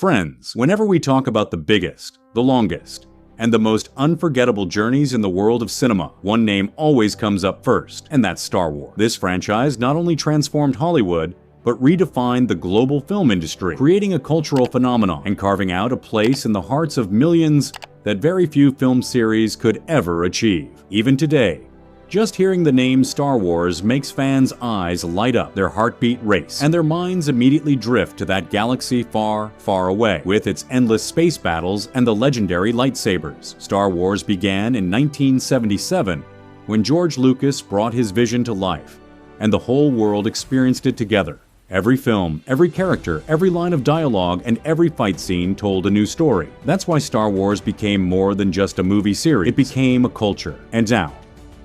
Friends, whenever we talk about the biggest, the longest, and the most unforgettable journeys in the world of cinema, one name always comes up first, and that's Star Wars. This franchise not only transformed Hollywood, but redefined the global film industry, creating a cultural phenomenon and carving out a place in the hearts of millions that very few film series could ever achieve. Even today, just hearing the name Star Wars makes fans' eyes light up, their heartbeat race, and their minds immediately drift to that galaxy far, far away, with its endless space battles and the legendary lightsabers. Star Wars began in 1977, when George Lucas brought his vision to life, and the whole world experienced it together. Every film, every character, every line of dialogue, and every fight scene told a new story. That's why Star Wars became more than just a movie series. It became a culture. And now,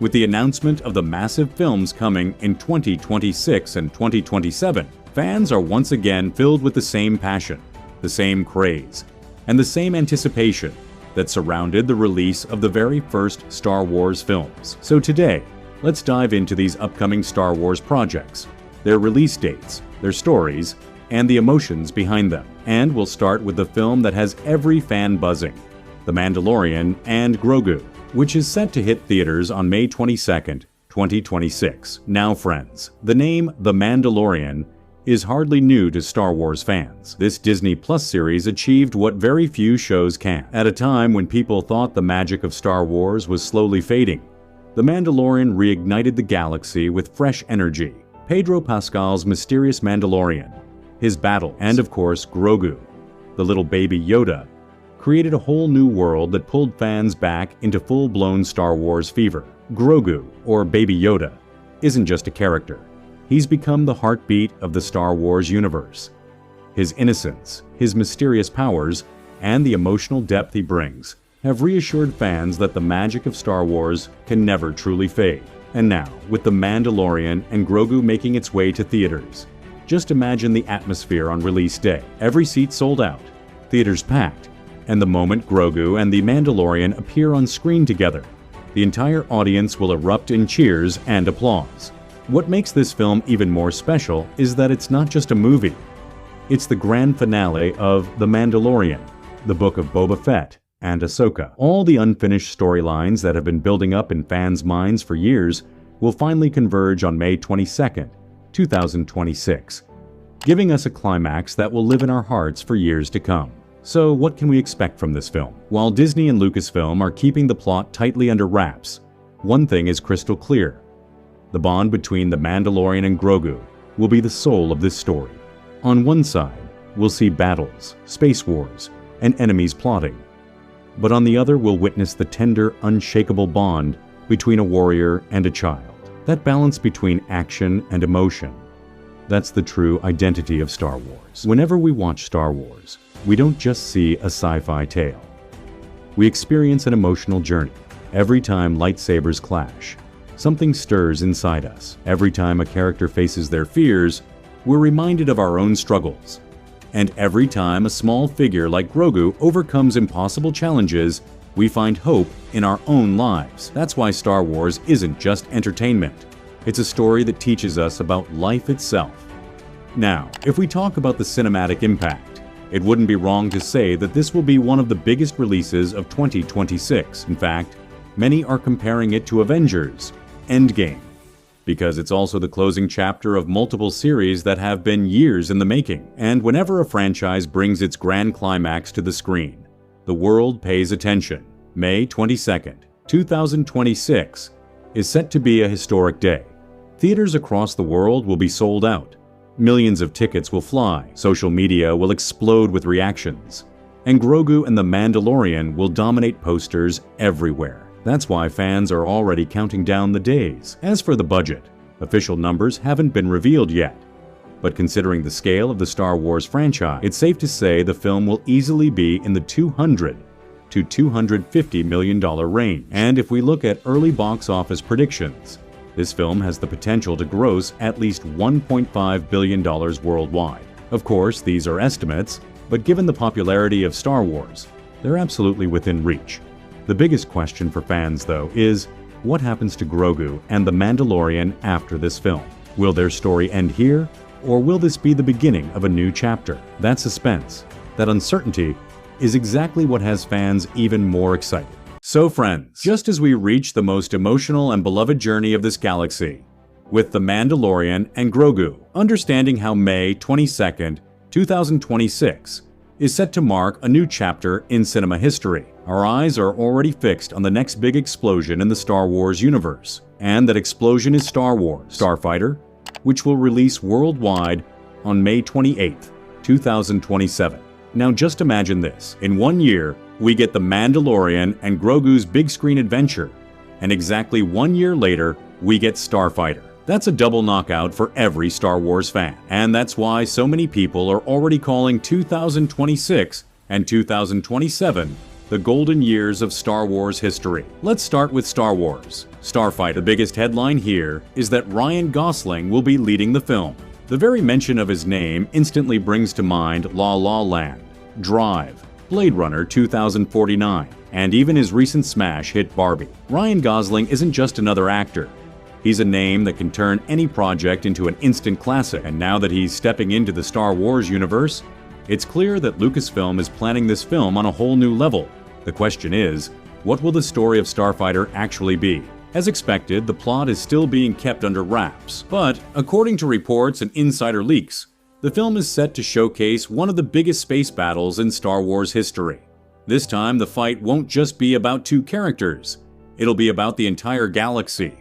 with the announcement of the massive films coming in 2026 and 2027, fans are once again filled with the same passion, the same craze, and the same anticipation that surrounded the release of the very first Star Wars films. So today, let's dive into these upcoming Star Wars projects, their release dates, their stories, and the emotions behind them. And we'll start with the film that has every fan buzzing, The Mandalorian and Grogu, which is set to hit theaters on May 22nd, 2026. Now friends, the name The Mandalorian is hardly new to Star Wars fans. This Disney Plus series achieved what very few shows can. At a time when people thought the magic of Star Wars was slowly fading, The Mandalorian reignited the galaxy with fresh energy. Pedro Pascal's mysterious Mandalorian, his battle, and of course Grogu, the little baby Yoda, created a whole new world that pulled fans back into full-blown Star Wars fever. Grogu, or Baby Yoda, isn't just a character. He's become the heartbeat of the Star Wars universe. His innocence, his mysterious powers, and the emotional depth he brings have reassured fans that the magic of Star Wars can never truly fade. And now, with The Mandalorian and Grogu making its way to theaters, just imagine the atmosphere on release day. Every seat sold out, theaters packed, and the moment Grogu and the Mandalorian appear on screen together, the entire audience will erupt in cheers and applause. What makes this film even more special is that it's not just a movie. It's the grand finale of The Mandalorian, the book of Boba Fett and Ahsoka. All the unfinished storylines that have been building up in fans' minds for years will finally converge on May 22nd, 2026, giving us a climax that will live in our hearts for years to come. So what can we expect from this film? While Disney and Lucasfilm are keeping the plot tightly under wraps, one thing is crystal clear. The bond between The Mandalorian and Grogu will be the soul of this story. On one side, we'll see battles, space wars, and enemies plotting. But on the other, we'll witness the tender, unshakable bond between a warrior and a child. That balance between action and emotion, that's the true identity of Star Wars. Whenever we watch Star Wars, we don't just see a sci-fi tale. We experience an emotional journey. Every time lightsabers clash, something stirs inside us. Every time a character faces their fears, we're reminded of our own struggles. And every time a small figure like Grogu overcomes impossible challenges, we find hope in our own lives. That's why Star Wars isn't just entertainment. It's a story that teaches us about life itself. Now, if we talk about the cinematic impact, it wouldn't be wrong to say that this will be one of the biggest releases of 2026. In fact, many are comparing it to Avengers: Endgame, because it's also the closing chapter of multiple series that have been years in the making. And whenever a franchise brings its grand climax to the screen, the world pays attention. May 22nd, 2026 is set to be a historic day. Theaters across the world will be sold out. Millions of tickets will fly, social media will explode with reactions, and Grogu and The Mandalorian will dominate posters everywhere. That's why fans are already counting down the days. As for the budget, official numbers haven't been revealed yet, but considering the scale of the Star Wars franchise, it's safe to say the film will easily be in the $200 to $250 million range. And if we look at early box office predictions, this film has the potential to gross at least $1.5 billion worldwide. Of course, these are estimates, but given the popularity of Star Wars, they're absolutely within reach. The biggest question for fans, though, is what happens to Grogu and The Mandalorian after this film? Will their story end here, or will this be the beginning of a new chapter? That suspense That uncertainty is exactly what has fans even more excited. So friends, just as we reach the most emotional and beloved journey of this galaxy, with The Mandalorian and Grogu, understanding how May 22nd, 2026 is set to mark a new chapter in cinema history. Our eyes are already fixed on the next big explosion in the Star Wars universe, and that explosion is Star Wars Starfighter, which will release worldwide on May 28th, 2027. Now just imagine this. In 1 year, we get The Mandalorian and Grogu's big screen adventure, and exactly 1 year later, we get Starfighter. That's a double knockout for every Star Wars fan. And that's why so many people are already calling 2026 and 2027 the golden years of Star Wars history. Let's start with Star Wars Starfighter. The biggest headline here is that Ryan Gosling will be leading the film. The very mention of his name instantly brings to mind La La Land, Drive, Blade Runner 2049, and even his recent smash hit Barbie. Ryan Gosling isn't just another actor. He's a name that can turn any project into an instant classic, and now that he's stepping into the Star Wars universe, it's clear that Lucasfilm is planning this film on a whole new level. The question is, what will the story of Starfighter actually be? As expected, the plot is still being kept under wraps, but according to reports and insider leaks, the film is set to showcase one of the biggest space battles in Star Wars history. This time, the fight won't just be about two characters, it'll be about the entire galaxy.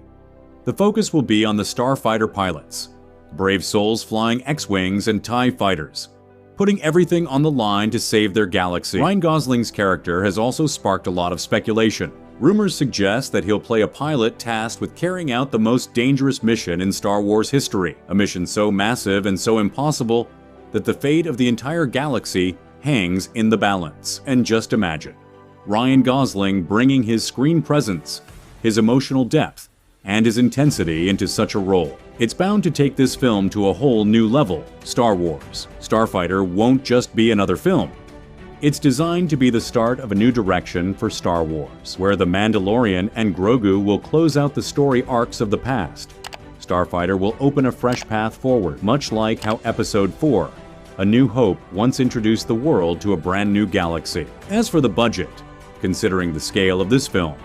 The focus will be on the Starfighter pilots, brave souls flying X-Wings and TIE fighters, putting everything on the line to save their galaxy. Ryan Gosling's character has also sparked a lot of speculation. Rumors suggest that he'll play a pilot tasked with carrying out the most dangerous mission in Star Wars history, a mission so massive and so impossible that the fate of the entire galaxy hangs in the balance. And just imagine, Ryan Gosling bringing his screen presence, his emotional depth, and his intensity into such a role. It's bound to take this film to a whole new level. Star Wars Starfighter won't just be another film. It's designed to be the start of a new direction for Star Wars, where The Mandalorian and Grogu will close out the story arcs of the past. Starfighter will open a fresh path forward, much like how Episode 4, A New Hope, once introduced the world to a brand new galaxy. As for the budget, considering the scale of this film,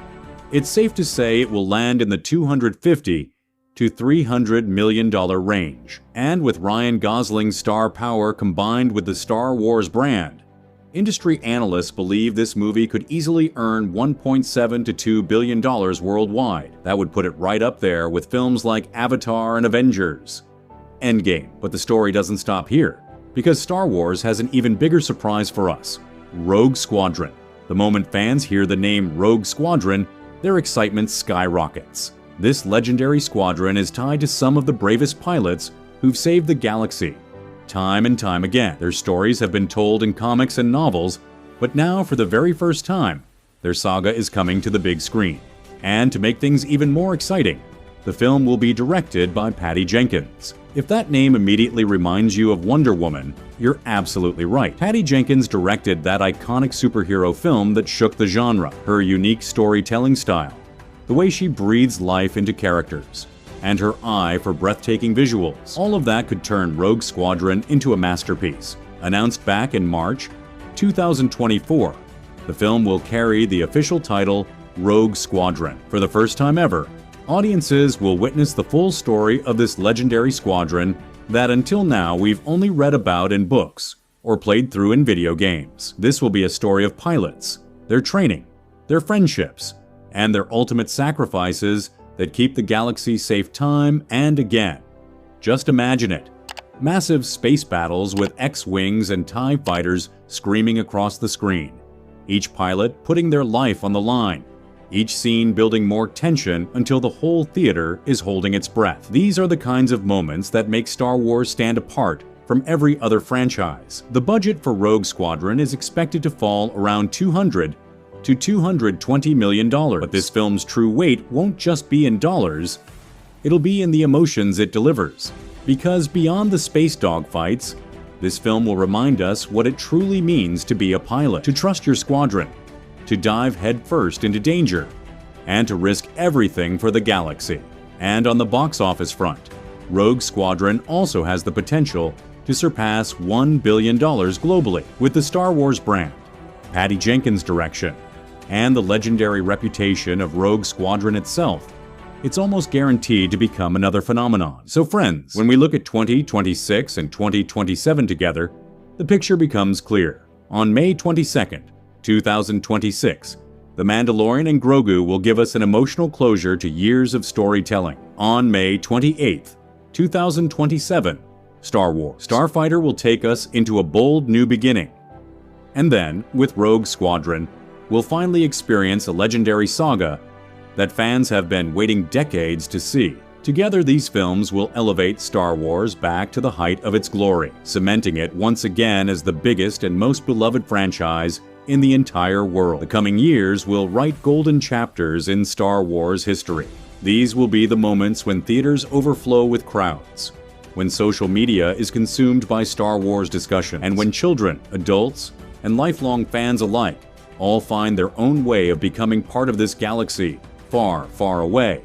it's safe to say it will land in the $250 to $300 million range. And with Ryan Gosling's star power combined with the Star Wars brand, industry analysts believe this movie could easily earn $1.7 to $2 billion worldwide. That would put it right up there with films like Avatar and Avengers Endgame. But the story doesn't stop here, because Star Wars has an even bigger surprise for us: Rogue Squadron. The moment fans hear the name Rogue Squadron, their excitement skyrockets. This legendary squadron is tied to some of the bravest pilots who've saved the galaxy time and time again. Their stories have been told in comics and novels, but now, for the very first time, their saga is coming to the big screen. And to make things even more exciting, the film will be directed by Patty Jenkins. If that name immediately reminds you of Wonder Woman, you're absolutely right. Patty Jenkins directed that iconic superhero film that shook the genre. Her unique storytelling style, the way she breathes life into characters, and her eye for breathtaking visuals, all of that could turn Rogue Squadron into a masterpiece. Announced back in March 2024, the film will carry the official title Rogue Squadron. For the first time ever, audiences will witness the full story of this legendary squadron that until now we've only read about in books or played through in video games. This will be a story of pilots, their training, their friendships, and their ultimate sacrifices that keep the galaxy safe time and again. Just imagine it. Massive space battles with X-Wings and TIE fighters screaming across the screen, each pilot putting their life on the line, each scene building more tension until the whole theater is holding its breath. These are the kinds of moments that make Star Wars stand apart from every other franchise. The budget for Rogue Squadron is expected to fall around $200 to $220 million. But this film's true weight won't just be in dollars, it'll be in the emotions it delivers. Because beyond the space dogfights, this film will remind us what it truly means to be a pilot, to trust your squadron, to dive headfirst into danger, and to risk everything for the galaxy. And on the box office front, Rogue Squadron also has the potential to surpass $1 billion globally. With the Star Wars brand, Patty Jenkins' direction, and the legendary reputation of Rogue Squadron itself, it's almost guaranteed to become another phenomenon. So friends, when we look at 2026 and 2027 together, the picture becomes clear. On May 22nd, 2026, The Mandalorian and Grogu will give us an emotional closure to years of storytelling. On May 28th, 2027, Star Wars Starfighter will take us into a bold new beginning. And then, with Rogue Squadron, we'll finally experience a legendary saga that fans have been waiting decades to see. Together, these films will elevate Star Wars back to the height of its glory, cementing it once again as the biggest and most beloved franchise in the entire world. The coming years will write golden chapters in Star Wars history. These will be the moments when theaters overflow with crowds, when social media is consumed by Star Wars discussion, and when children, adults, and lifelong fans alike all find their own way of becoming part of this galaxy far, far away.